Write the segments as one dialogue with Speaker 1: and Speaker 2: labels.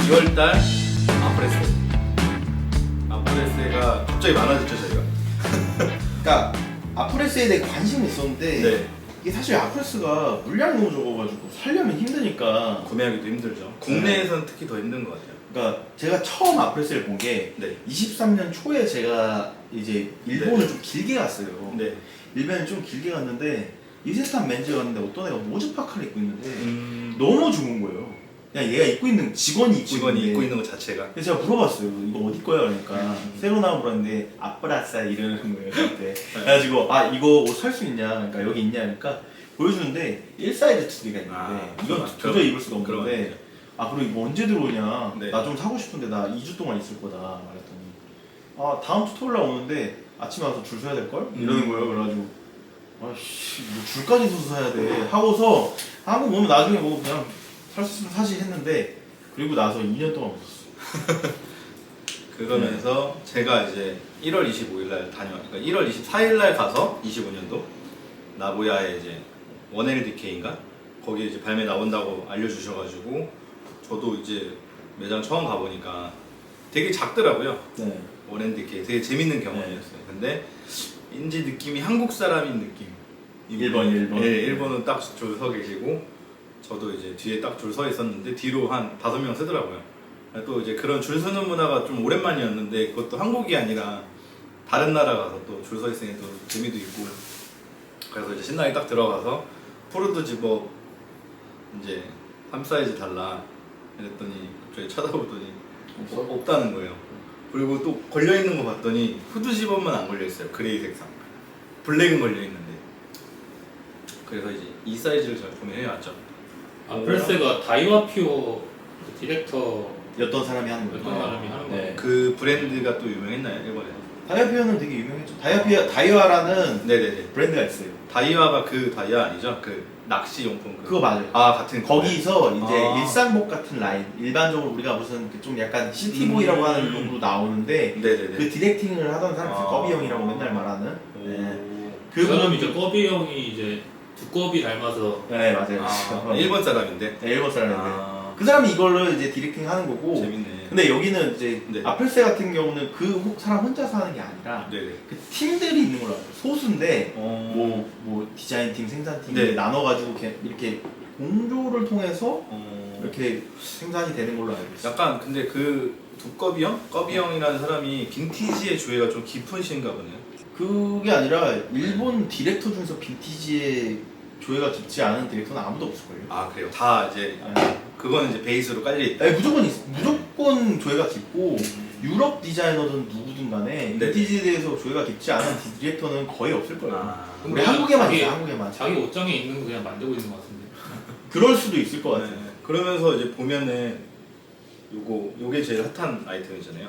Speaker 1: 2월달 아프레스가 갑자기 많아졌죠 저희가.
Speaker 2: 그러니까 아프레스에 대해 관심은 있었는데
Speaker 1: 네.
Speaker 2: 이게 사실 아프레스가 물량이 너무 적어가지고 살려면 힘드니까.
Speaker 1: 구매하기도 힘들죠. 국내에서는 특히 더 힘든 것 같아요.
Speaker 2: 그러니까 제가 처음 아프레스를 본 게
Speaker 1: 네.
Speaker 2: 23년 초에 제가 이제 일본을 좀 길게 갔어요.
Speaker 1: 네.
Speaker 2: 일본을 좀 길게 갔는데 이세탄 맨즈에 갔는데 어떤 애가 모즈 파카를 입고 있는데
Speaker 1: 너무
Speaker 2: 너무 좋은 거예요. 그냥 얘가 입고 있는 직원이
Speaker 1: 입고 있는 것 자체가.
Speaker 2: 그래서 제가 물어봤어요. 이거 어디 거야? 그러니까 새로 나온 브랜드인데 아프라사 이러는 거예요. 그때. 그래가지고 아 이거 옷 살 수 있냐? 그러니까 여기 있냐? 그러니까 보여주는데 1사이즈 2개가 있는데 이건 도저히 입을 수가 없는데 아 그리고 이거 언제 들어오냐?
Speaker 1: 네.
Speaker 2: 나 좀 사고 싶은데 나 2주 동안 있을 거다 말했더니 아 다음 주 토요일 날 오는데 아침에 와서 줄 서야 될 걸? 이러는 거예요. 그래가지고 아씨 뭐 줄까지 서서 사야 돼 하고서 한국 오면 나중에 뭐 그냥 살 수 있으면 사지 했는데 그리고 나서 2년 동안 못 샀어.
Speaker 1: 그러면서 제가 이제 1월 25일 날 그러니까 1월 24일 날 가서 25년도 나고야에 이제 1LDK인가 거기에 이제 발매 나온다고 알려주셔가지고 저도 이제 매장 처음 가보니까 되게 작더라고요.
Speaker 2: 네.
Speaker 1: 1LDK 되게 재밌는 경험이었어요. 근데 왠지 느낌이 한국 사람인 느낌.
Speaker 2: 일본.
Speaker 1: 네, 일본은 딱 줄 서 계시고 저도 이제 뒤에 딱 줄 서 있었는데 뒤로 한 5명 서더라고요. 또 이제 그런 줄 서는 문화가 좀 오랜만이었는데 그것도 한국이 아니라 다른 나라 가서 또 줄 서 있으니 또 재미도 있고 그래서 이제 신나게 딱 들어가서 푸르드 집업 이제 3사이즈 달라 이랬더니 갑자기 쳐다보더니 없다는 거예요. 그리고 또 걸려있는 거 봤더니 후드 집업만 안 걸려있어요. 그레이 색상 블랙은 걸려있는데 그래서 이제 이 사이즈를 제가 구매해왔죠.
Speaker 3: 아프레스가 다이와 퓨어 그 디렉터
Speaker 2: 였던 사람이 하는 거예요.
Speaker 3: 어떤 사람이 하는 거예요.
Speaker 2: 네.
Speaker 1: 그 브랜드가 또 유명했나요 일본에서?
Speaker 2: 다이아피아는 되게 유명했죠. 다이아라는
Speaker 1: 네네네.
Speaker 2: 브랜드가 있어요.
Speaker 1: 다이와가 그 다이아 아니죠? 그 낚시 용품
Speaker 2: 그거 맞아요.
Speaker 1: 아 같은
Speaker 2: 거기서 이제
Speaker 1: 아.
Speaker 2: 일상복 같은 라인, 일반적으로 우리가 무슨 그 좀 약간 시티보이라고 하는 룩으로 나오는데
Speaker 1: 네네네.
Speaker 2: 그 디렉팅을 하던 사람이 있어요.
Speaker 1: 아.
Speaker 2: 꺼비 형이라고 맨날 말하는. 네.
Speaker 3: 그 사람이 이제 꺼비 형이 이제 두꺼비 닮아서
Speaker 2: 네 맞아요.
Speaker 1: 아, 일본 사람인데.
Speaker 2: 네, 일본 사람인데
Speaker 1: 아,
Speaker 2: 그 사람이 이걸로 이제 디렉팅 하는 거고.
Speaker 1: 재밌네.
Speaker 2: 근데 여기는 이제
Speaker 1: 네.
Speaker 2: 아플세 같은 경우는 그 사람 혼자서 하는 게 아니라
Speaker 1: 네네.
Speaker 2: 그 팀들이 있는 걸로 알아요. 소수인데
Speaker 1: 어.
Speaker 2: 뭐 디자인팀, 생산팀
Speaker 1: 네.
Speaker 2: 나눠가지고 이렇게 공조를 통해서
Speaker 1: 어.
Speaker 2: 이렇게 생산이 되는 걸로 알고 있어요.
Speaker 1: 약간 근데 그 두꺼비 형? 꺼비 형이라는 사람이 빈티지의 조예가 좀 깊으신가 보네요.
Speaker 2: 그게 아니라 일본 디렉터 중에서 빈티지에 조예가 깊지 않은 디렉터는 아무도 없을걸요.
Speaker 1: 아 그래요? 다 이제 그거는 이제 베이스로 깔려 있다.
Speaker 2: 아니, 무조건 조예가 깊고 유럽 디자이너든 누구든 간에
Speaker 1: 네.
Speaker 2: 빈티지에 대해서 조예가 깊지 않은 디렉터는 거의 없을 거예요.
Speaker 1: 아,
Speaker 2: 우리 한국에만
Speaker 3: 자기-
Speaker 2: 있어요. 한국에만.
Speaker 3: 자기 옷장에 있는 거 그냥 만들고 있는 것 같은데.
Speaker 2: 그럴 수도 있을 것 같아요.
Speaker 1: 네. 그러면서 이제 보면은 요게 제일 핫한 아이템이잖아요.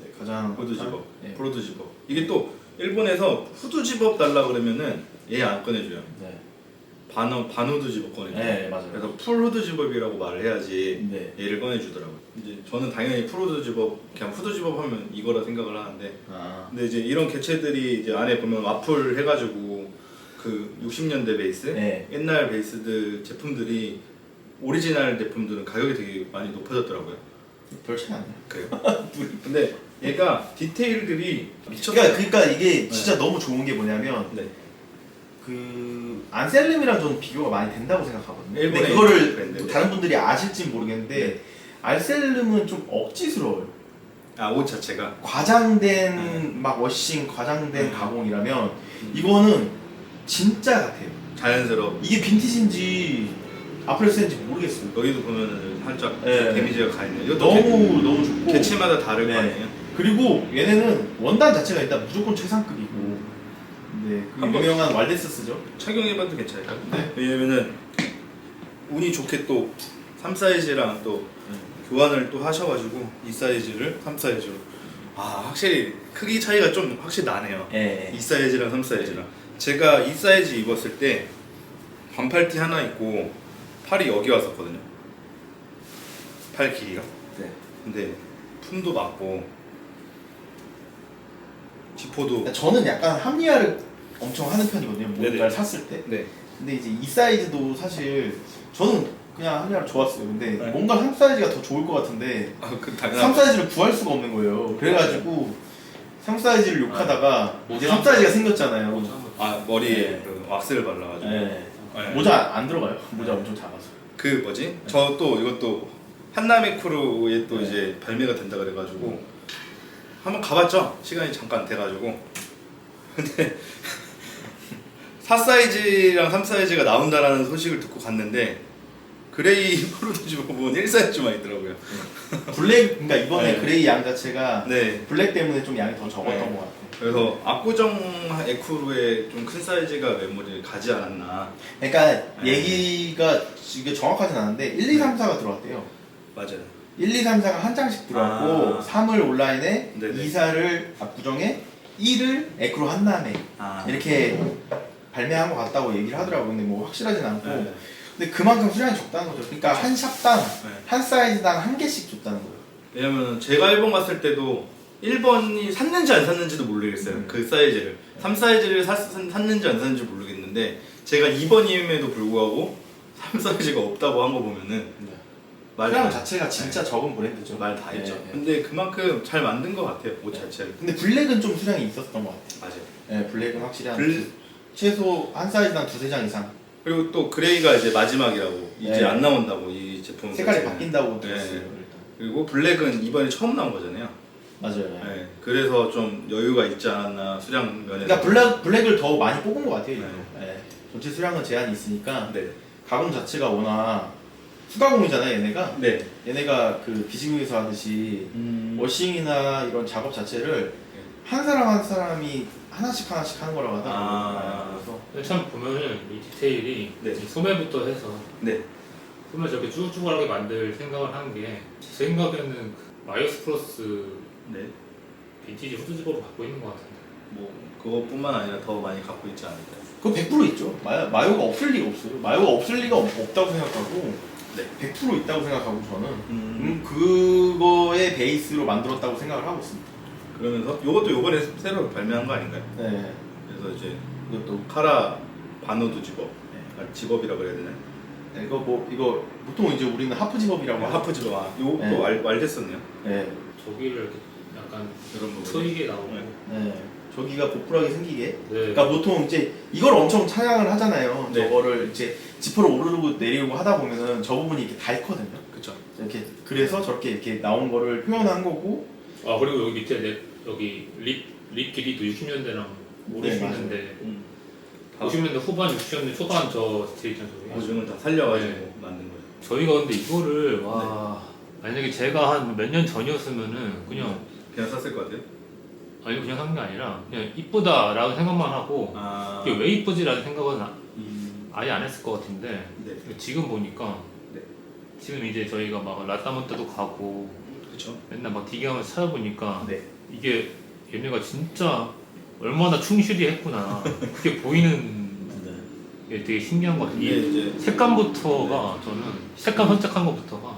Speaker 2: 네, 가장
Speaker 1: 후드 집업,
Speaker 2: 네.
Speaker 1: 프로드 집업. 이게 또 일본에서 후드 집업 달라 그러면은 얘 안 꺼내줘요.
Speaker 2: 네.
Speaker 1: 반후드 집업 꺼내줘요.
Speaker 2: 네, 맞아요.
Speaker 1: 그래서 풀 후드 집업이라고 말을 해야지
Speaker 2: 네.
Speaker 1: 얘를 꺼내주더라고요. 이제 저는 당연히 풀 후드 집업, 그냥 후드 집업 하면 이거라 생각을 하는데,
Speaker 2: 아.
Speaker 1: 근데 이제 이런 개체들이 이제 안에 보면 와플 해가지고 그 60년대 베이스,
Speaker 2: 네.
Speaker 1: 옛날 베이스들 제품들이 오리지널 제품들은 가격이 되게 많이 높아졌더라고요.
Speaker 2: 별 차이 안 나요.
Speaker 1: 그래요? 근데 얘가 디테일들이 미쳤어요.
Speaker 2: 그러니까 이게 진짜 너무 좋은 게 뭐냐면
Speaker 1: 네.
Speaker 2: 그 안셀름이랑 저는 비교가 많이 된다고 생각하거든요.
Speaker 1: 일본의
Speaker 2: 근데 그거를
Speaker 1: 브랜드.
Speaker 2: 다른 분들이 아실지 모르겠는데
Speaker 1: 네.
Speaker 2: 안셀름은 좀 억지스러워요.
Speaker 1: 아, 옷 자체가.
Speaker 2: 과장된 막 워싱, 과장된
Speaker 1: 음.
Speaker 2: 가공이라면 이거는 진짜 같아요.
Speaker 1: 자연스러워.
Speaker 2: 이게 빈티지인지 아프레스인지 모르겠어요.
Speaker 1: 여기도 보면은 살짝
Speaker 2: 네.
Speaker 1: 데미지가 가 있네요. 이것도
Speaker 2: 너무 좋고
Speaker 1: 개체마다 다를 거
Speaker 2: 네.
Speaker 1: 아니에요?
Speaker 2: 그리고 얘네는 원단 자체가 일단 무조건 최상급이고 네, 그
Speaker 1: 한번-
Speaker 2: 유명한 왈데스스죠.
Speaker 1: 착용해봐도 괜찮을까요?
Speaker 2: 네.
Speaker 1: 왜냐면은 운이 좋게 또 3사이즈랑 또 교환을 또 하셔가지고 이 사이즈를 3사이즈로 아 확실히 크기 차이가 좀 확실히 나네요.
Speaker 2: 예.
Speaker 1: 2사이즈랑 3사이즈랑 제가 2사이즈 입었을 때 반팔티 하나 입고 팔이 여기 왔었거든요. 팔 길이가.
Speaker 2: 네.
Speaker 1: 근데 품도 맞고 지퍼도
Speaker 2: 그러니까 저는 약간 합리화를 엄청 하는 편이거든요.
Speaker 1: 네네.
Speaker 2: 뭔가를 샀을 때.
Speaker 1: 네.
Speaker 2: 근데 이제 이 사이즈도 사실 저는 그냥 하기로 좋았어요. 근데
Speaker 1: 네.
Speaker 2: 뭔가 3 사이즈가 더 좋을 것 같은데
Speaker 1: 그
Speaker 2: 3 사이즈를 구할 수가 없는 거예요. 그래가지고 3 사이즈를 욕하다가 이제 3 사이즈가 생겼잖아요.
Speaker 1: 아 머리에
Speaker 2: 네.
Speaker 1: 그 왁스를 발라가지고.
Speaker 2: 네.
Speaker 1: 네.
Speaker 2: 모자 안 들어가요. 모자 엄청 작아서.
Speaker 1: 그 뭐지? 저 또 이것도 한남의 크루에 또 이제 발매가 된다 그래가지고 한번 가봤죠. 시간이 잠깐 돼가지고. 근데 4 사이즈랑 3 사이즈가 나온다라는 소식을 듣고 갔는데 그레이 프로토집업은 1 사이즈만 있더라고요.
Speaker 2: 블랙, 그러니까 이번에
Speaker 1: 네.
Speaker 2: 그레이 양 자체가
Speaker 1: 네.
Speaker 2: 블랙 때문에 좀 양이 더 적었던
Speaker 1: 네.
Speaker 2: 것 같아요.
Speaker 1: 그래서 압구정 에쿠르에 좀 큰 사이즈가 메모리를 가지 않았나.
Speaker 2: 그러니까
Speaker 1: 네.
Speaker 2: 얘기가 이게 정확하진 않은데 1, 2, 3, 4가 들어왔대요.
Speaker 1: 맞아요.
Speaker 2: 1, 2, 3, 4가 한 장씩 들어왔고
Speaker 1: 아.
Speaker 2: 3을 온라인에,
Speaker 1: 네네.
Speaker 2: 2, 4를 압구정에, 1을 에크로 한남에
Speaker 1: 아.
Speaker 2: 이렇게 발매한 것 같다고 얘기를 하더라고요. 근데 뭐 확실하진 않고
Speaker 1: 네.
Speaker 2: 근데 그만큼 수량이 적다는 거죠. 그러니까 한 샵당
Speaker 1: 네.
Speaker 2: 한 사이즈당 한 개씩 줬다는 거예요.
Speaker 1: 왜냐면 제가 일본 갔을 때도 1번이 샀는지 안 샀는지도 모르겠어요. 그 사이즈를 3 사이즈를 샀는지 안 샀는지 모르겠는데 제가 2번임에도 불구하고 3 사이즈가 없다고 한 거 보면은 말
Speaker 2: 수량
Speaker 1: 다-
Speaker 2: 자체가 진짜 적은 브랜드죠.
Speaker 1: 말 다 했죠.
Speaker 2: 네, 네.
Speaker 1: 근데 그만큼 잘 만든 것 같아요. 옷 자체를.
Speaker 2: 근데 블랙은 좀 수량이 있었던 것 같아요.
Speaker 1: 맞아요.
Speaker 2: 네, 블랙은 확실히 한
Speaker 1: 블-
Speaker 2: 최소 한 사이즈당 2, 3장 이상.
Speaker 1: 그리고 또 그레이가 이제 마지막이라고 이제
Speaker 2: 네.
Speaker 1: 안 나온다고 이 제품
Speaker 2: 색깔이
Speaker 1: 자체는.
Speaker 2: 바뀐다고
Speaker 1: 네.
Speaker 2: 들었어요. 일단.
Speaker 1: 그리고 블랙은 이번에 처음 나온 거잖아요.
Speaker 2: 맞아요.
Speaker 1: 네. 그래서 좀 여유가 있지 않았나 수량 면에서.
Speaker 2: 그러니까 블랙을 더 많이 뽑은 것 같아요.
Speaker 1: 네.
Speaker 2: 네. 전체 수량은 제한이 있으니까
Speaker 1: 네.
Speaker 2: 가공 자체가 워낙 수가공이잖아요. 얘네가
Speaker 1: 네.
Speaker 2: 얘네가 그 비즈니스에서 하듯이 워싱이나 이런 작업 자체를
Speaker 1: 네.
Speaker 2: 한 사람 한 사람이 하나씩 하는 거라고 하더라고요.
Speaker 1: 아.
Speaker 2: 그래서
Speaker 3: 참 보면은 이 디테일이
Speaker 1: 네.
Speaker 3: 이 소매부터 해서
Speaker 1: 네.
Speaker 3: 소매 저렇게 쭈글쭈글하게 만들 생각을 한 게 제 생각에는 그 마이어스 플러스
Speaker 1: 네.
Speaker 3: 빈티지 후드집업을 갖고 있는 것 같은데.
Speaker 1: 뭐 그것뿐만 아니라 더 많이 갖고 있지 않을까요?
Speaker 2: 그거 100% 있죠. 마요가 없을 리가 없어요. 마요가 없을 리가 없다고 생각하고
Speaker 1: 네.
Speaker 2: 100% 있다고 생각하고 저는 그거의 베이스로 만들었다고 생각을 하고 있습니다.
Speaker 1: 그러면서 요것도 요번에 새로 발매한 거 아닌가요?
Speaker 2: 네.
Speaker 1: 그래서 이제
Speaker 2: 이것도
Speaker 1: 카라 바노드 집업,
Speaker 2: 네.
Speaker 1: 아, 집업이라고 해야 되나요?
Speaker 2: 네, 이거 보통 이제 우리는 하프 집업이라고 하죠.
Speaker 1: 하프 집업, 아, 요것도
Speaker 2: 네.
Speaker 1: 알됐었네요.
Speaker 2: 네.
Speaker 3: 저기를 이렇게 약간
Speaker 1: 이런 부분.
Speaker 3: 트이게 나오고.
Speaker 1: 네.
Speaker 2: 네. 저기가 보풀하게 생기게.
Speaker 3: 네.
Speaker 2: 그러니까 보통 이제 이걸 엄청 찬양을 하잖아요.
Speaker 1: 네.
Speaker 2: 저거를 이제 지퍼를 오르고 내리고 하다 보면은 저 부분이 이렇게 닳거든요.
Speaker 1: 그쵸.
Speaker 2: 이렇게 그래서 저렇게 이렇게 나온 거를 표현한 거고.
Speaker 3: 아 그리고 여기 밑에 여기 립 길이도 60년대랑
Speaker 2: 네,
Speaker 3: 50년대
Speaker 1: 다
Speaker 3: 50년대 후반 60년대 초반 저 스테이 있잖아요. 저기.
Speaker 1: 보증을 다 살려가지고
Speaker 3: 네.
Speaker 1: 만든 거죠.
Speaker 3: 저희가 근데 이거를 와 만약에 제가 한 몇 년 전이었으면은 그냥
Speaker 1: 그냥 샀을 것 같아요.
Speaker 3: 아니 그냥 산 게 아니라 그냥 이쁘다라고 생각만 하고
Speaker 1: 아,
Speaker 3: 이게 왜 이쁘지라는 생각은
Speaker 1: 음,
Speaker 3: 아예 안 했을 것 같은데
Speaker 1: 네,
Speaker 3: 지금 보니까
Speaker 1: 네.
Speaker 3: 지금 이제 저희가 막 라따몬테도 가고
Speaker 1: 그쵸.
Speaker 3: 맨날 막 디경을 찾아보니까
Speaker 2: 네.
Speaker 3: 이게 얘네가 진짜 얼마나 충실히 했구나 그게 보이는 게 되게 신기한 것 같아요.
Speaker 1: 근데
Speaker 3: 이
Speaker 1: 이제
Speaker 3: 색감부터가 저는 색감 선택한 것부터가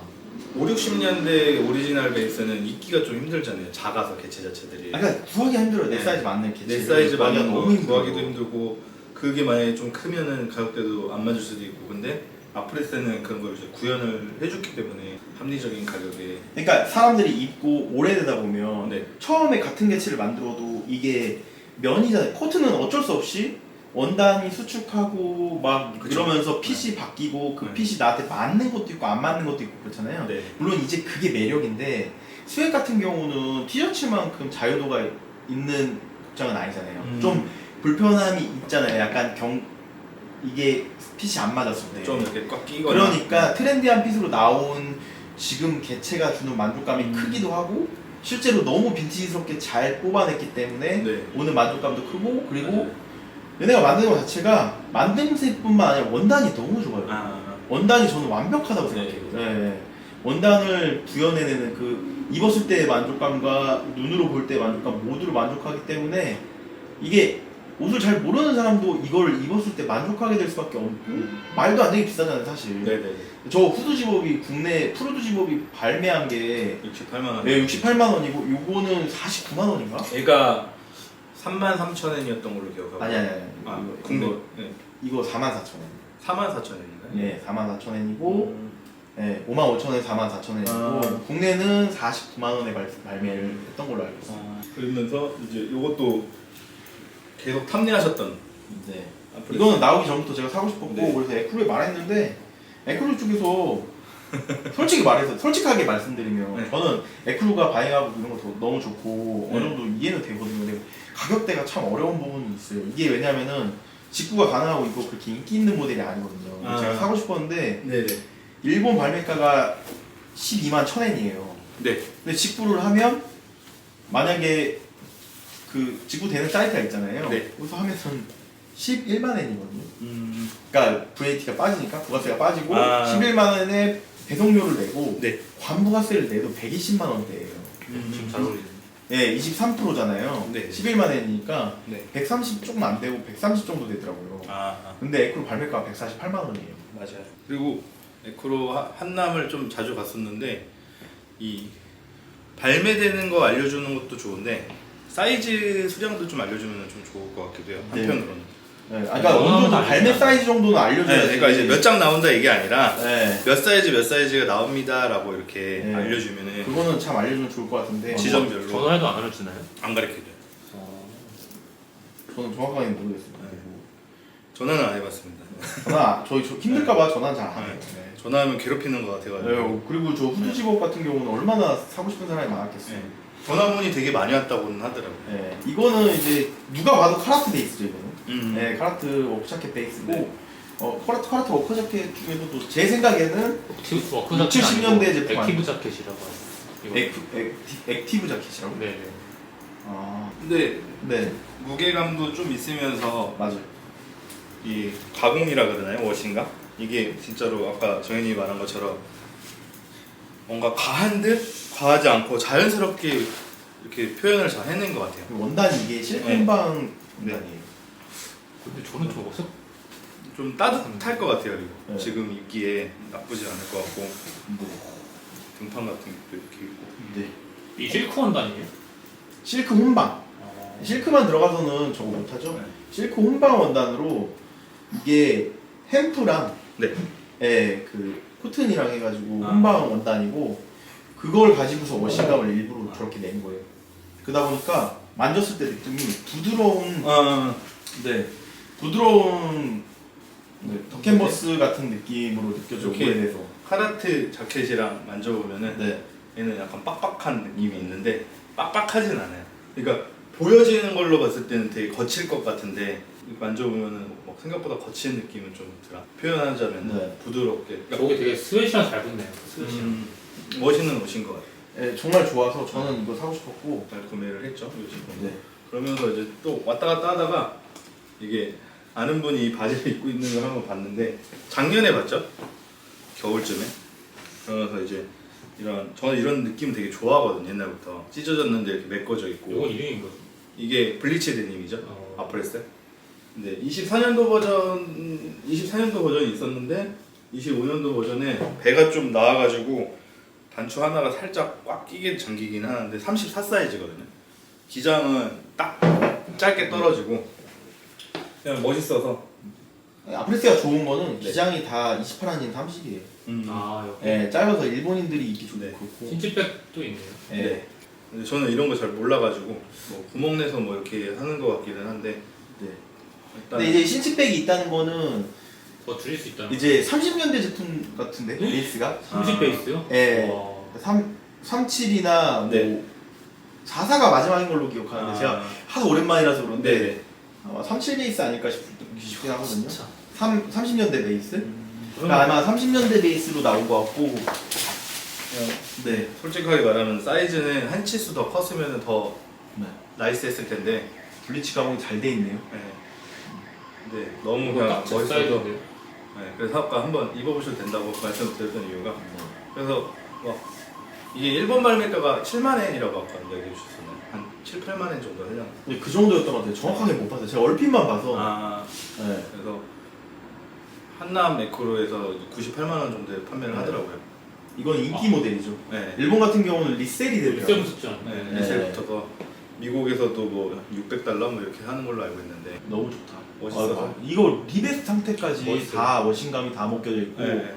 Speaker 1: 5, 60년대 오리지널 베이스는 입기가 좀 힘들잖아요. 작아서 개체 자체들이.
Speaker 2: 그러니까 구하기 힘들어요. 내
Speaker 1: 네.
Speaker 2: 사이즈 맞는 개체.
Speaker 1: 내 사이즈
Speaker 2: 구하기가
Speaker 1: 맞는 거
Speaker 2: 너무 힘들고.
Speaker 1: 구하기도 힘들고 그게 만약에 좀 크면은 가격대도 안 맞을 수도 있고 근데 아프레스는 그런 걸 이제 구현을 해줬기 때문에 합리적인 가격에
Speaker 2: 그러니까 사람들이 입고 오래되다 보면
Speaker 1: 네.
Speaker 2: 처음에 같은 개체를 만들어도 이게 면이잖아요. 코트는 어쩔 수 없이 원단이 수축하고 막
Speaker 1: 그쵸.
Speaker 2: 그러면서 핏이 바뀌고 그
Speaker 1: 네.
Speaker 2: 핏이 나한테 맞는 것도 있고 안 맞는 것도 있고 그렇잖아요.
Speaker 1: 네.
Speaker 2: 물론 이제 그게 매력인데 스웨트 같은 경우는 티셔츠만큼 자유도가 있는 복장은 아니잖아요. 좀 불편함이 있잖아요. 약간 이게 핏이 안 맞았을 때.
Speaker 1: 좀 이렇게 꽉 끼거나
Speaker 2: 그러니까 트렌디한 핏으로 나온 지금 개체가 주는 만족감이 크기도 하고 실제로 너무 빈티지스럽게 잘 뽑아냈기 때문에
Speaker 1: 네.
Speaker 2: 오는 만족감도 크고 그리고
Speaker 1: 맞아요.
Speaker 2: 얘네가 만드는 것 자체가 만듦새뿐만 아니라 원단이 너무 좋아요.
Speaker 1: 아,
Speaker 2: 원단이 저는 완벽하다고
Speaker 1: 네.
Speaker 2: 생각해요. 네. 원단을 구현해내는 그 입었을 때의 만족감과 눈으로 볼 때의 만족감 모두를 만족하기 때문에 이게 옷을 잘 모르는 사람도 이걸 입었을 때 만족하게 될 수밖에 없고 말도 안 되게 비싸잖아요 사실.
Speaker 1: 네네.
Speaker 2: 저 후드 집업이 국내 프루드 집업이 발매한 게
Speaker 1: 68만 원.
Speaker 2: 네, 68만 원이고 요거는 49만 원인가?
Speaker 1: 얘가 33,000원이었던 걸로 기억하고.
Speaker 2: 아니.
Speaker 1: 아,
Speaker 2: 이거,
Speaker 1: 국내.
Speaker 2: 이거,
Speaker 1: 네.
Speaker 2: 이거 44,000원.
Speaker 1: 44,000원인가요?
Speaker 2: 네, 44,000원이고 네, 55,000원에 44,000원이고
Speaker 1: 아.
Speaker 2: 국내는 49만 원에 발매를 했던 걸로 알고 있어요.
Speaker 1: 그러면서 이제 요것도 계속 탐내하셨던
Speaker 2: 네.
Speaker 1: 아프리카.
Speaker 2: 이거는 나오기 전부터 제가 사고 싶었고
Speaker 1: 네.
Speaker 2: 그래서 에크루에 말했는데 에크루 쪽에서 솔직하게 말씀드리면
Speaker 1: 네.
Speaker 2: 저는 에크루가 바이하고 이런 거 너무 좋고
Speaker 1: 네.
Speaker 2: 어느 정도 이해는 되거든요. 근데 가격대가 참 어려운 부분이 있어요. 이게 왜냐면은 직구가 가능하고 이거 그렇게 인기 있는 모델이 아니거든요.
Speaker 1: 아.
Speaker 2: 제가 사고 싶었는데
Speaker 1: 네네.
Speaker 2: 일본 발매가가 12만 1,000엔이에요.
Speaker 1: 네.
Speaker 2: 근데 직구를 하면 만약에 그 직구되는 사이트가 있잖아요.
Speaker 1: 네.
Speaker 2: 거기서 하면은 11만 엔이거든요. 그러니까 VAT가 빠지니까 부가세가 빠지고
Speaker 1: 아.
Speaker 2: 11만 원에 배송료를 내고
Speaker 1: 네.
Speaker 2: 관부가세를 내도 120만 원대예요.
Speaker 3: 지금 잘 어울리네.
Speaker 2: 네, 23%잖아요.
Speaker 1: 네.
Speaker 2: 11만 원이니까
Speaker 1: 네.
Speaker 2: 130 조금 안 되고 130 정도 되더라고요.
Speaker 1: 아,
Speaker 2: 근데 에크로 발매가가 148만 원이에요.
Speaker 1: 맞아요. 그리고 에코로 한남을 좀 자주 갔었는데 이 발매되는 거 알려주는 것도 좋은데 사이즈 수량도 좀 알려주면 좀 좋을 것 같기도 해요.
Speaker 2: 네.
Speaker 1: 한편으로는.
Speaker 2: 네, 그러니까 어느 정도 발매
Speaker 3: 알려주잖아요.
Speaker 2: 사이즈 정도는
Speaker 1: 네,
Speaker 2: 알려줘야지.
Speaker 1: 그러니까 이제 몇 장 나온다 이게 아니라
Speaker 2: 네.
Speaker 1: 몇 사이즈가 나옵니다라고 이렇게
Speaker 2: 네.
Speaker 1: 알려주면은
Speaker 2: 그거는 참 알려주면 좋을 것 같은데
Speaker 1: 지점별로
Speaker 3: 전화해도 안 알려주나요?
Speaker 1: 안 가르쳐줘요.
Speaker 2: 저는 정확하게 모르겠습니다.
Speaker 1: 네. 전화는 안 해봤습니다.
Speaker 2: 저희 힘들까봐 전화는 잘 안 해요.
Speaker 1: 네. 전화하면 괴롭히는 것 같아가지고.
Speaker 2: 네, 그리고 저 후드 집업 같은 경우는 얼마나 사고 싶은 사람이 많았겠어요.
Speaker 1: 네. 전화문이 되게 많이 왔다고는 하더라고요.
Speaker 2: 네, 이거는 이제 누가 봐도 카라트 베이스죠 이거는. 네,
Speaker 1: 네.
Speaker 2: 카라트 워크자켓 베이스고
Speaker 1: 네.
Speaker 2: 카라트 워크자켓 중에서도 제 생각에는
Speaker 3: 워크
Speaker 2: 60, 70년대 제품
Speaker 3: 액티브 자켓이라고 하죠.
Speaker 2: 액티브 자켓이라고?
Speaker 3: 네네.
Speaker 2: 아,
Speaker 1: 근데
Speaker 2: 네,
Speaker 1: 무게감도 좀 있으면서
Speaker 2: 맞아요.
Speaker 1: 이 가공이라 그러나요? 워싱가? 이게 진짜로 아까 정현이 말한 것처럼 뭔가 과한 듯 과하지 않고 자연스럽게 이렇게 표현을 잘 해낸 것 같아요.
Speaker 2: 원단이 이게 실리콘방 원단이에요.
Speaker 3: 근데 저는 좀 어색.
Speaker 1: 좀 따뜻할 것 같아요. 이거.
Speaker 2: 네.
Speaker 1: 지금 입기에 나쁘지 않을 것 같고
Speaker 2: 네.
Speaker 1: 등판 같은 것도 이렇게 있고.
Speaker 2: 네.
Speaker 3: 이 실크 원단이에요?
Speaker 2: 실크 혼방.
Speaker 3: 어.
Speaker 2: 실크만 들어가서는 저거 못하죠.
Speaker 1: 네.
Speaker 2: 실크 혼방 원단으로 이게 햄프랑
Speaker 1: 네.
Speaker 2: 그 코튼이랑 해가지고
Speaker 1: 아.
Speaker 2: 혼방 원단이고 그걸 가지고서 워싱감을 일부러 저렇게 낸 거예요. 그러다 보니까 만졌을 때 느낌이 부드러운
Speaker 1: 네.
Speaker 2: 부드러운 덕캔버스 같은 느낌으로 느껴져.
Speaker 1: 이렇게
Speaker 2: 오래돼서.
Speaker 1: 카라트 자켓이랑 만져보면은
Speaker 2: 네.
Speaker 1: 얘는 약간 빡빡한 느낌이 있는데 빡빡하진 않아요. 그러니까 보여지는 걸로 봤을 때는 되게 거칠 것 같은데 만져보면은 막 생각보다 거친 느낌은 좀 들어. 표현하자면
Speaker 2: 네.
Speaker 1: 부드럽게. 그러니까
Speaker 3: 저게 되게 스웨시랑 잘 붙네요. 스웨시랑.
Speaker 1: 멋있는 옷인 것 같아요.
Speaker 2: 네, 정말 좋아서 저는 이거 사고 싶었고.
Speaker 1: 잘 구매를 했죠 요즘.
Speaker 2: 네.
Speaker 1: 그러면서 이제 또 왔다 갔다 하다가 이게 아는 분이 이 바지를 입고 있는 걸 한번 봤는데 작년에 봤죠? 겨울쯤에. 그러면서 이제 저는 이런 느낌 되게 좋아하거든요. 옛날부터 찢어졌는데 이렇게 메꿔져 있고.
Speaker 3: 이건 이름인 거죠.
Speaker 1: 이게 블리치 데님이죠.
Speaker 3: 어.
Speaker 1: 아프레스. 근데 24년도 버전이 있었는데 25년도 버전에 배가 좀 나와가지고 단추 하나가 살짝 꽉 끼게 잠기긴 하는데 34 사이즈거든요. 기장은 딱 짧게 떨어지고 그냥 멋있어서.
Speaker 2: 아프리스가 좋은 거는
Speaker 1: 네.
Speaker 2: 기장이 다 28 아닌 30이에요.
Speaker 3: 아 여기.
Speaker 2: 네, 짧아서 일본인들이 입기 좋고
Speaker 1: 네.
Speaker 2: 그렇고.
Speaker 3: 흰집백도 있네요.
Speaker 2: 네.
Speaker 1: 네. 근데 저는 이런 거 잘 몰라가지고 뭐 구멍 내서 뭐 이렇게 하는 것 같기는 한데
Speaker 2: 네.
Speaker 1: 일단
Speaker 2: 근데 이제 신치백이 있다는 거는
Speaker 3: 더 줄일 수 있다.
Speaker 2: 이제 30년대 제품 같은데 베이스가
Speaker 3: 30 베이스요?
Speaker 2: 네.
Speaker 3: 와.
Speaker 2: 37이나
Speaker 1: 네.
Speaker 2: 뭐 44가 마지막인 걸로 기억하는데 제가 하도 오랜만이라서 그런데
Speaker 1: 네.
Speaker 2: 아마 37 베이스 아닐까 싶긴 하거든요.
Speaker 3: 진짜.
Speaker 2: 30년대 베이스?
Speaker 3: 그러면
Speaker 2: 그러니까 아마 30년대 베이스로 나온 것 같고. 네.
Speaker 1: 솔직하게 말하면 사이즈는 한 치수 더 컸으면 더
Speaker 2: 네.
Speaker 1: 나이스했을 텐데
Speaker 2: 블리치 가공이 잘 돼 있네요.
Speaker 1: 네. 근데 너무
Speaker 3: 이거
Speaker 1: 그냥
Speaker 3: 딱 제
Speaker 1: 멋있어서
Speaker 3: 사이즈인데요.
Speaker 1: 네, 그래서 아까 한번 입어보셔도 된다고 말씀드렸던 이유가 그래서 이게 일본 발매가가 7만엔이라고 아까 이야기해 주셨었나요? 한 7, 8만엔 정도 하려나?
Speaker 2: 근데 그 정도였던 것 같아요. 정확하게 못 봤어요. 제가 얼핏만 봐서.
Speaker 1: 아
Speaker 2: 네.
Speaker 1: 그래서 한남 에코로에서 98만원 정도에 판매를
Speaker 2: 네.
Speaker 1: 하더라고요.
Speaker 2: 이건 인기 모델이죠.
Speaker 1: 네.
Speaker 2: 일본 같은 경우는 리셀이 되더라고요.
Speaker 3: 리셀 붙였지 않나요?
Speaker 1: 네,
Speaker 2: 네.
Speaker 1: 리셀 붙어서 미국에서도 뭐 600달러 뭐 이렇게 하는 걸로 알고 있는데
Speaker 2: 너무 좋다.
Speaker 1: 멋있어서.
Speaker 2: 이거 리베스트 상태까지
Speaker 3: 멋있어요.
Speaker 2: 다 워싱감이 다 먹겨져 있고
Speaker 1: 네.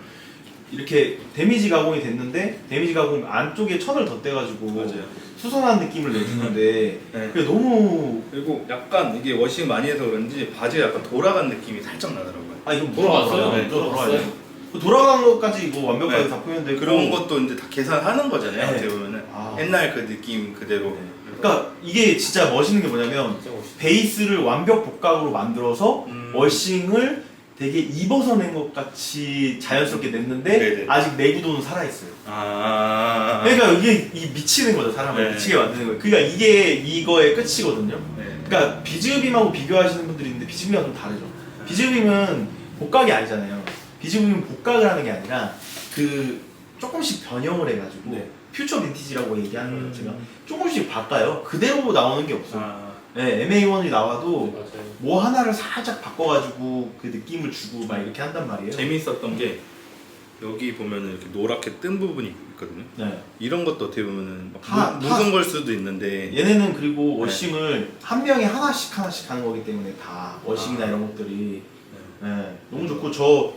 Speaker 2: 이렇게 데미지 가공이 됐는데 데미지 가공 안쪽에 천을 덧대가지고
Speaker 1: 맞아요.
Speaker 2: 수선한 느낌을 내주는데
Speaker 1: 네.
Speaker 2: 그게 너무
Speaker 1: 그리고 약간 이게 워싱 많이 해서 그런지 바지가 약간 돌아간 느낌이 살짝 나더라고요.
Speaker 2: 아 이거
Speaker 3: 돌아왔어요?
Speaker 2: 네,
Speaker 3: 돌아왔어요?
Speaker 2: 돌아와요. 돌아간 것까지 이거 완벽하게
Speaker 1: 네.
Speaker 2: 다 표현되고
Speaker 1: 그런 것도 이제 다 계산하는 거잖아요.
Speaker 2: 네.
Speaker 1: 어떻게 보면은
Speaker 2: 아.
Speaker 1: 옛날 그 느낌 그대로.
Speaker 2: 그러니까 이게 진짜 멋있는 게 뭐냐면
Speaker 3: 진짜 멋있어.
Speaker 2: 베이스를 완벽 복각으로 만들어서 워싱을 되게 입어서 낸 것 같이 자연스럽게 냈는데
Speaker 1: 네네.
Speaker 2: 아직 내구도는 살아있어요.
Speaker 1: 아.
Speaker 2: 그러니까 이게 미치는 거죠. 사람을
Speaker 1: 네.
Speaker 2: 미치게 만드는 거예요. 그러니까 이게 이거의 끝이거든요.
Speaker 1: 네.
Speaker 2: 그러니까 비즈빔하고 비교하시는 분들이 있는데 비즈빔이랑 좀 다르죠. 비즈빔은 복각이 아니잖아요. 비즈빔은 복각을 하는 게 아니라 그 조금씩 변형을 해가지고
Speaker 1: 네.
Speaker 2: 퓨처 빈티지라고 얘기하는 거예요. 제가 조금씩 바꿔요. 그대로 나오는 게 없어요.
Speaker 1: 아.
Speaker 2: 네, MA1이 나와도
Speaker 3: 맞아요.
Speaker 2: 뭐 하나를 살짝 바꿔가지고 그 느낌을 주고 막 이렇게 한단 말이에요.
Speaker 1: 재미있었던 게 여기 보면은 이렇게 노랗게 뜬 부분이 있거든요.
Speaker 2: 네.
Speaker 1: 이런 것도 어떻게 보면은
Speaker 2: 다-
Speaker 1: 묻은 걸 수도 있는데
Speaker 2: 얘네는 그리고 워싱을 한 명이 하나씩 하는 거기 때문에 다 워싱이나
Speaker 1: 아.
Speaker 2: 이런 것들이 네, 너무 좋고 저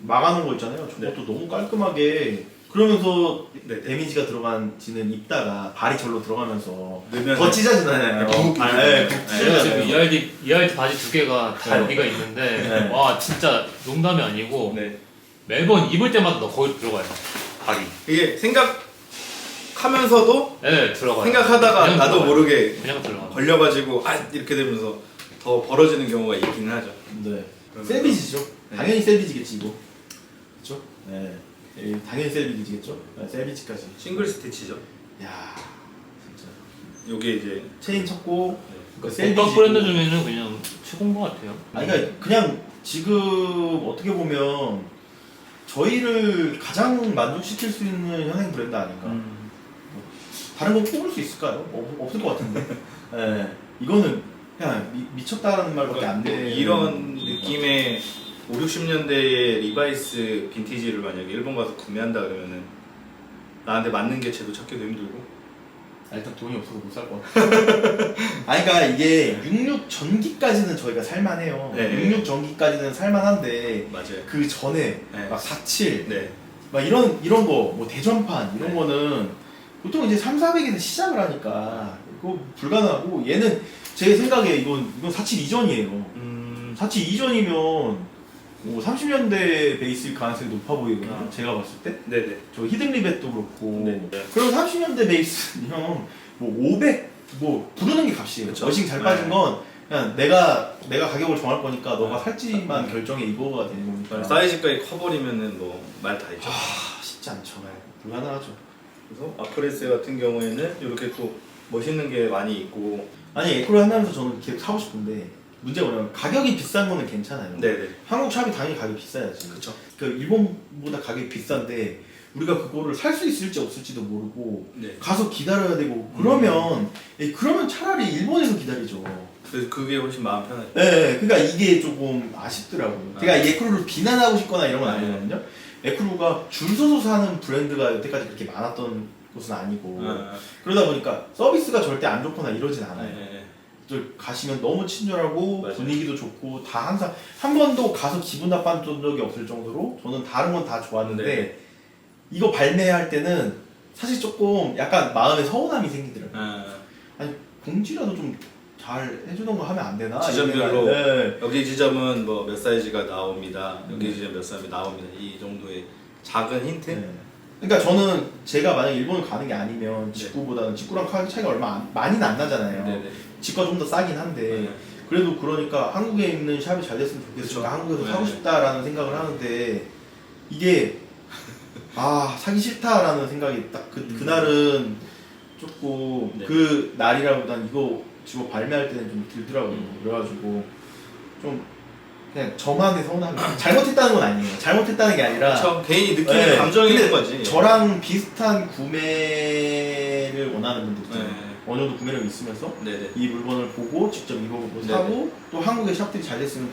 Speaker 2: 막아놓은 거 있잖아요. 저것도 너무 깔끔하게 그러면서
Speaker 1: 네.
Speaker 2: 데미지가 들어간 지는 입다가 발이 절로 들어가면서
Speaker 1: 넣으면
Speaker 2: 더 찢어지잖아요.
Speaker 1: 북
Speaker 2: 아, 네, 북
Speaker 3: 제가 지금
Speaker 2: 찢어지잖아요.
Speaker 3: ERD 바지 두 개가 다
Speaker 2: 네.
Speaker 3: 여기가 있는데
Speaker 2: 네.
Speaker 3: 와 진짜 농담이 아니고
Speaker 1: 네.
Speaker 3: 매번 입을 때마다 너 거기로 들어가요. 발이.
Speaker 1: 이게 생각하면서도
Speaker 3: 네 들어가요.
Speaker 1: 생각하다가
Speaker 3: 그냥
Speaker 1: 나도
Speaker 3: 들어가요.
Speaker 1: 모르게
Speaker 3: 그냥 들어가.
Speaker 1: 걸려가지고 아 이렇게 되면서 더 벌어지는 경우가 있기는 하죠.
Speaker 2: 네.
Speaker 1: 그러면-
Speaker 2: 셀비지죠.
Speaker 1: 네.
Speaker 2: 당연히 셀비지겠지 이거. 그렇죠? 네. 당연히 셀비지겠죠. 네, 셀비지까지.
Speaker 1: 싱글 스티치죠.
Speaker 2: 야, 진짜.
Speaker 1: 요게 이제
Speaker 2: 체인 쳤고 그
Speaker 3: 복각 브랜드 중에는 그냥 최고인 것 같아요.
Speaker 2: 아니 그러니까 그냥 지금 어떻게 보면 저희를 가장 만족시킬 수 있는 현행 브랜드 아닌가. 다른 거 뽑을 수 있을까요? 없을 것 같은데. 네. 이거는 그냥 미쳤다는 말밖에 안 돼.
Speaker 1: 이런 느낌의 5, 60년대의 리바이스 빈티지를 만약에 일본 가서 구매한다 그러면은 나한테 맞는 게 쟤도 찾기도 힘들고.
Speaker 2: 일단 돈이 없어서 못 살 것 같아. 아니 그러니까 이게 66 전기까지는 저희가 살만해요.
Speaker 1: 네.
Speaker 2: 66 전기까지는 살만한데
Speaker 1: 맞아요.
Speaker 2: 그 전에
Speaker 1: 네.
Speaker 2: 막 47,
Speaker 1: 네.
Speaker 2: 막 이런 거 뭐 대전판 이런 거는 보통 이제 3, 400에서 시작을 하니까 이거 불가능하고 얘는 제 생각에 이건 47 이전이에요. 47 이전이면 뭐 30년대 베이스일 가능성이 높아 보이거든요. 제가 봤을 때.
Speaker 1: 네네.
Speaker 2: 저 히든 리벳도 그렇고.
Speaker 1: 네.
Speaker 2: 그럼 30년대 베이스면 뭐 500, 뭐 부르는 게 값이에요.
Speaker 1: 그쵸.
Speaker 2: 워싱 잘 빠진
Speaker 1: 네.
Speaker 2: 건 그냥 내가 가격을 정할 거니까 너가 살지만 결정해 이거가 되는 거니까.
Speaker 1: 사이즈까지 커버리면은 뭐 말 다 있죠.
Speaker 2: 쉽지 않죠. 불가능하죠.
Speaker 1: 그래서 아크레스 같은 경우에는 이렇게 또 멋있는 게 많이 있고.
Speaker 2: 아니 에코를 한다면서 저는 계속 사고 싶은데 문제가 뭐냐면 가격이 비싼 거는 괜찮아요.
Speaker 1: 네네.
Speaker 2: 한국 샵이 당연히 가격이 비싸야지.
Speaker 1: 그쵸.
Speaker 2: 그 일본보다 가격이 비싼데 우리가 그거를 살 수 있을지 없을지도 모르고
Speaker 1: 네.
Speaker 2: 가서 기다려야 되고 그러면 차라리 일본에서 기다리죠.
Speaker 1: 그래서 그게 훨씬 마음 편하죠.
Speaker 2: 네, 그러니까 이게 조금 아쉽더라고요. 제가 이 에크루를 비난하고 싶거나 이런 건 아니거든요. 에크루가 줄 서서 사는 브랜드가 여태까지 그렇게 많았던 곳은 아니고 그러다 보니까 서비스가 절대 안 좋거나 이러진 않아요.
Speaker 1: 네.
Speaker 2: 저 가시면 너무 친절하고
Speaker 1: 맞아요.
Speaker 2: 분위기도 좋고 다 항상 한 번도 가서 기분 나빴던 적이 없을 정도로 저는 다른 건 다 좋았는데
Speaker 1: 네.
Speaker 2: 이거 발매할 때는 사실 조금 약간 마음에 서운함이 생기더라고요. 공지라도 좀 잘 해주던 거 하면 안 되나?
Speaker 1: 지점별로
Speaker 2: 네.
Speaker 1: 여기 지점은 뭐 몇 사이즈가 나옵니다. 여기 지점 몇 사이즈 나옵니다. 이 정도의 작은 힌트?
Speaker 2: 네. 그러니까 저는 제가 만약 일본을 가는 게 아니면 직구보다는 직구랑 가격 차이가 많이는 안 나잖아요.
Speaker 1: 네네.
Speaker 2: 직구가 좀 더 싸긴 한데
Speaker 1: 네.
Speaker 2: 그래도 그러니까 한국에 있는 샵이 잘 됐으면 좋겠으니까
Speaker 1: 그쵸.
Speaker 2: 한국에서
Speaker 1: 네.
Speaker 2: 사고 싶다라는 생각을 하는데 이게 사기 싫다라는 생각이 딱 그날은 조금
Speaker 1: 네.
Speaker 2: 그 날이라보단 이거 지금 발매할 때는 좀 들더라고요. 그래가지고 좀 그냥 저만의 서운함이 잘못했다는 건 아니에요. 잘못했다는 게 아니라
Speaker 1: 그쵸. 개인이 느끼는
Speaker 2: 네.
Speaker 1: 감정이
Speaker 2: 근데
Speaker 1: 있는 거지.
Speaker 2: 저랑 비슷한 구매를 원하는 분들 있잖아요.
Speaker 1: 네.
Speaker 2: 어느 정도 구매력이 있으면서
Speaker 1: 네네.
Speaker 2: 이 물건을 보고 직접 입어보고
Speaker 1: 네네.
Speaker 2: 사고 또 한국의 샵들이 잘 됐으면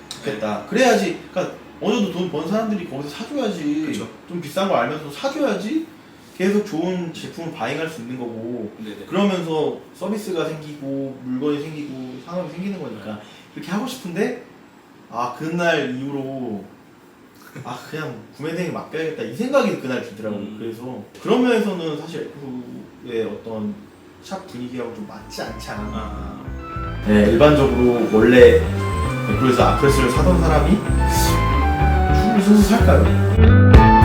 Speaker 2: 좋겠다. 그래야지 그러니까 어느 정도 돈 번 사람들이 거기서 사줘야지.
Speaker 1: 그쵸.
Speaker 2: 좀 비싼 거 알면서 사줘야지 계속 좋은 제품을 바잉할 수 있는 거고
Speaker 1: 네네.
Speaker 2: 그러면서 서비스가 생기고 물건이 생기고 상업이 생기는 거니까 그렇게 하고 싶은데 그날 이후로 아 그냥 구매 대행에 맡겨야겠다 이 생각이 그날 들더라고요. 그래서 그런 면에서는 사실 F의 어떤 샵 분위기하고 좀 맞지 않지 않았나.
Speaker 1: 아,
Speaker 2: 네, 일반적으로 원래 애플에서 아크레스를 사던 사람이 줄 서서 살까요?